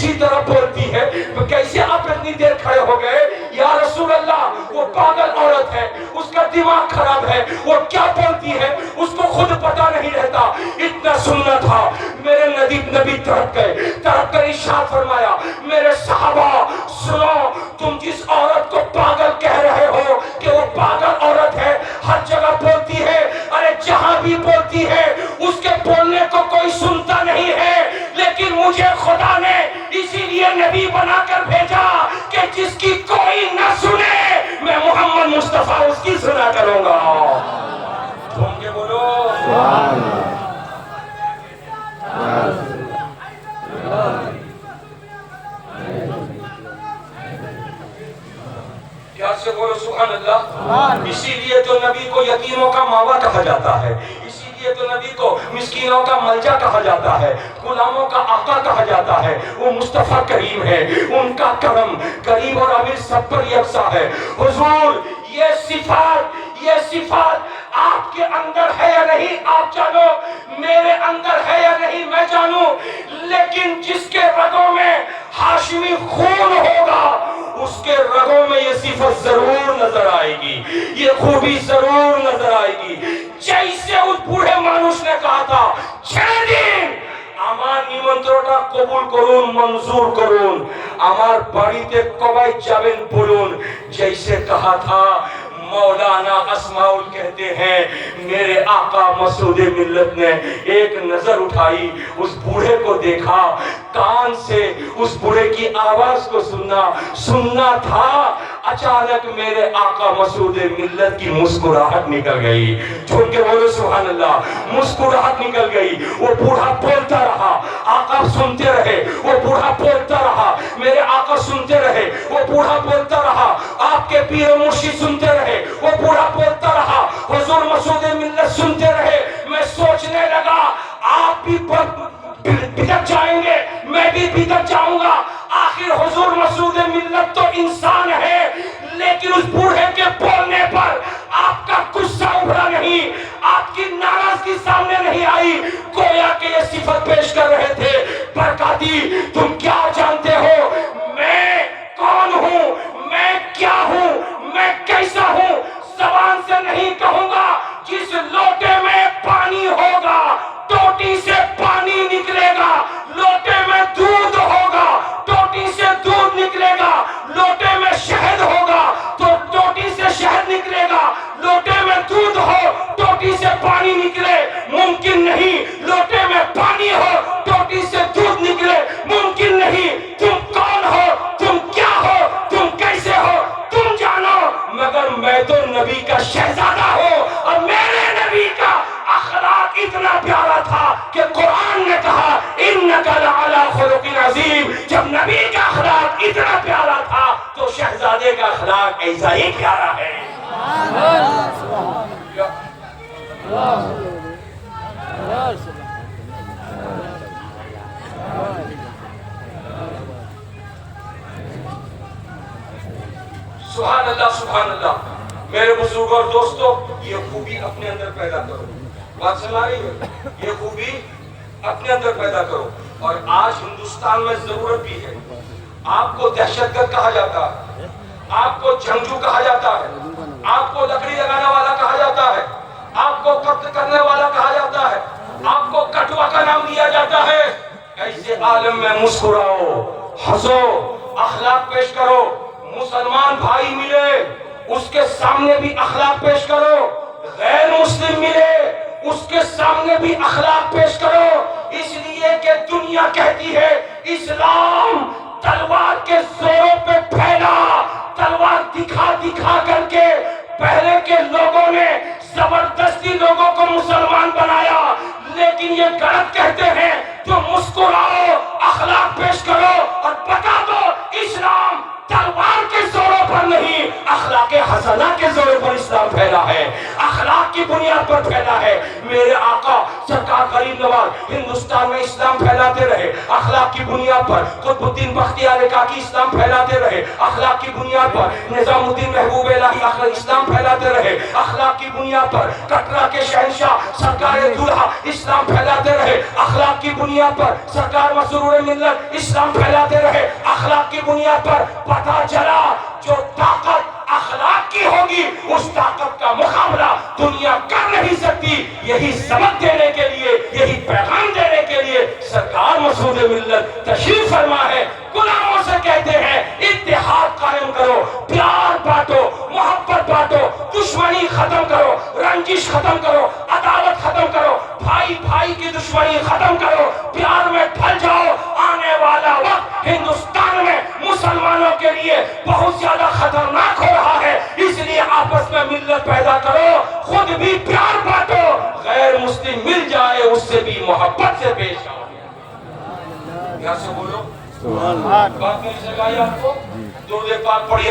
किसी तरह बोलती है। कैसे आप इतनी देर खड़े हो गए? या रसूल अल्लाह, वो पागल औरत है, उसका दिमाग खराब है, वो क्या बोलती है उसको खुद पता नहीं रहता। इतना सुनना था, मेरे नबी तड़प गए। तड़प कर इरशाद फरमाया, मेरे सहाबा सुनो, तुम जिस औरत को पागल कह रहे हो कि वो पागल औरत है, हर जगह बोलती है, अरे जहां भी बोलती है उसके बोलने को कोई सुनता नहीं है, लेकिन मुझे खुदा ने इसीलिए नबी बनाकर भेजा कि जिसकी कोई न सुने, मैं मोहम्मद मुस्तफा उसकी सुना करूंगा। झूम के बोलो प्यार से बोलो सुभान अल्लाह। इसीलिए तो नबी को यतीमों का मावा कहा जाता है, इसीलिए तो नबी को मिस्कीनों का मलजा कहा जाता है, गुलामों का आका कहा जाता है। वो मुस्तफा करीम है, उनका करम गरीब और अमीर सब पर यकसा है। हुजूर ये सिफात आपके अंदर है या नहीं आप जानो, मेरे अंदर है या नहीं मैं जानू, लेकिन जिसके रगों में हाशिमी खून होगा उसके रगों में ये सिफत जरूर नजर आएगी, ये खूबी जरूर नजर आएगी। जैसे उस बूढ़े मानुष ने कहा था, 6 दिन আমার নিমন্ত্রণটা কবুল করুন, मंजूर করুন, আমার বাড়িতে কবে যাবেন বলুন। जैसे कहा था मौलाना अस्माउल कहते हैं, मेरे आका मसूद मिल्लत ने एक नजर उठाई, उस बूढ़े को देखा, कान से उस बूढ़े की आवाज को सुनना था, अचानक मेरे आका मसूद मिल्लत की मुस्कुराहट निकल गई। झूम के बोलो सुभान अल्लाह, मुस्कुराहट निकल गई। वो बूढ़ा बोलता रहा, आका सुनते रहे, वो बूढ़ा बोलता रहा, मेरे आका सुनते रहे, वो बूढ़ा बोलता रहा, आपके पीर मुर्शिद सुनते रहे, वो बूढ़ा बोलता रहा, हुजूर मसूद मिल्लत सुनते रहे। मैं सोचने लगा आप भी बिगड़ जाएंगे, मैं भी बिगड़ जाऊंगा। आखिर हुजूर मसूद मिल्लत तो इंसान है, लेकिन उस बूढ़े के बोलने पर आपका गुस्सा उभरा नहीं, आपकी नाराजगी सामने नहीं आई। गोया के ये सिफत पेश कर रहे थे, बरकाती तुम क्या जानते हो मैं कौन हूं, मैं क्या हूं, मैं कैसा हूं, जबान से नहीं कहूंगा। जिस लोटे में पानी होगा टोटी से पानी निकलेगा, लोटे में दूध होगा टोटी से दूध निकलेगा, लोटे में शहद होगा तो टोटी से शहद निकलेगा, लोटे में दूध हो टोटी से पानी निकले मुमकिन नहीं, लोटे में पानी हो टोटी से दूध निकले मुमकिन नहीं। तुम कौन हो, तुम क्या हो, तुम कैसे हो तुम जानो, मगर मैं तो नबी का शहजादा हूं और मेरे नबी का अखलाक इतना प्यारा था कि कुरान ने कहा इन्नका लअला खुलुकिन अजीम। जब नबी का अखलाक इतना प्यारा था तो शहजादे का अखलाक ऐसा ही प्यारा है। सुभान अल्लाह, सुभान अल्लाह। मेरे बुजुर्गों और दोस्तों, ये खूबी अपने अंदर पैदा करो। बात सुन रही है? ये खूबी अपने अंदर पैदा करो। और आज हिंदुस्तान में जरूरत भी है। आपको दहशतगर्द कहा जाता है, आपको जंगजू कहा जाता है, आपको लकड़ी लगाने वाला कहा जाता है, आपको कत्ल करने वाला कहा जाता है, आपको कटवा का नाम दिया जाता है। ऐसे आलम में मुस्कुराओ, हंसो, अखलाक पेश करो। मुसलमान भाई मिले उसके सामने भी अखलाक पेश करो, गैर मुस्लिम मिले उसके सामने भी अखलाक पेश करो। इसलिए कि दुनिया कहती है इस्लाम तलवार के जोरों पे फैला, तलवार दिखा दिखा करके पहले के लोगों ने जबरदस्ती लोगों को मुसलमान बनाया, लेकिन ये गलत कहते हैं। तो मुस्कुराओ, अखलाक पेश करो और बता दो इस्लाम तलवार के जोरों पर नहीं, अखलाक हसना के जोरों पर इस्लाम फैला है, अखलाक की बुनियाद पर फैला है। मेरे आका सरकार गरीब नवाज हिंदुस्तान में इस्लाम फैलाते रहे, अखलाक اخلاق کی بنیاد پر قطب الدین بختیار کاکی اسلام پھیلاتے رہے، اخلاق کی بنیاد پر نظام الدین محبوب الہی اسلام پھیلاتے رہے، اخلاق کی بنیاد پر کٹرا کے شہنشاہ سرکار دولہا اسلام پھیلاتے رہے، اخلاق کی بنیاد پر سرکار مسرور ملت اسلام پھیلاتے رہے، اخلاق کی بنیاد پر پتہ چلا جو طاقت اخلاق کی ہوگی اس طاقت کا مقابلہ دنیا کر نہیں سکتی۔ یہی سبق دینے کے لیے، یہی پیغام دینے کے لیے سرکار مسعود ملت تشریف فرما ہے۔ غلاموں سے کہتے ہیں اتحاد قائم کرو، پیار بانٹو، محبت بانٹو، دشمنی ختم کرو، رنجش ختم کرو، عداوت ختم کرو، بھائی بھائی کی دشمنی ختم کرو، پیار میں ڈھل جاؤ۔ آنے والا وقت ہندوستان میں مسلمانوں کے لیے بہت زیادہ خطرناک ہو رہا ہے، اس لیے آپس میں ملت پیدا کرو، خود بھی پیار بانٹو، غیر مسلم مل جائے اس سے بھی محبت سے پیش آؤ۔ یہاں سے بولو بات میری سگائی آپ کو درود پاک پڑھیے۔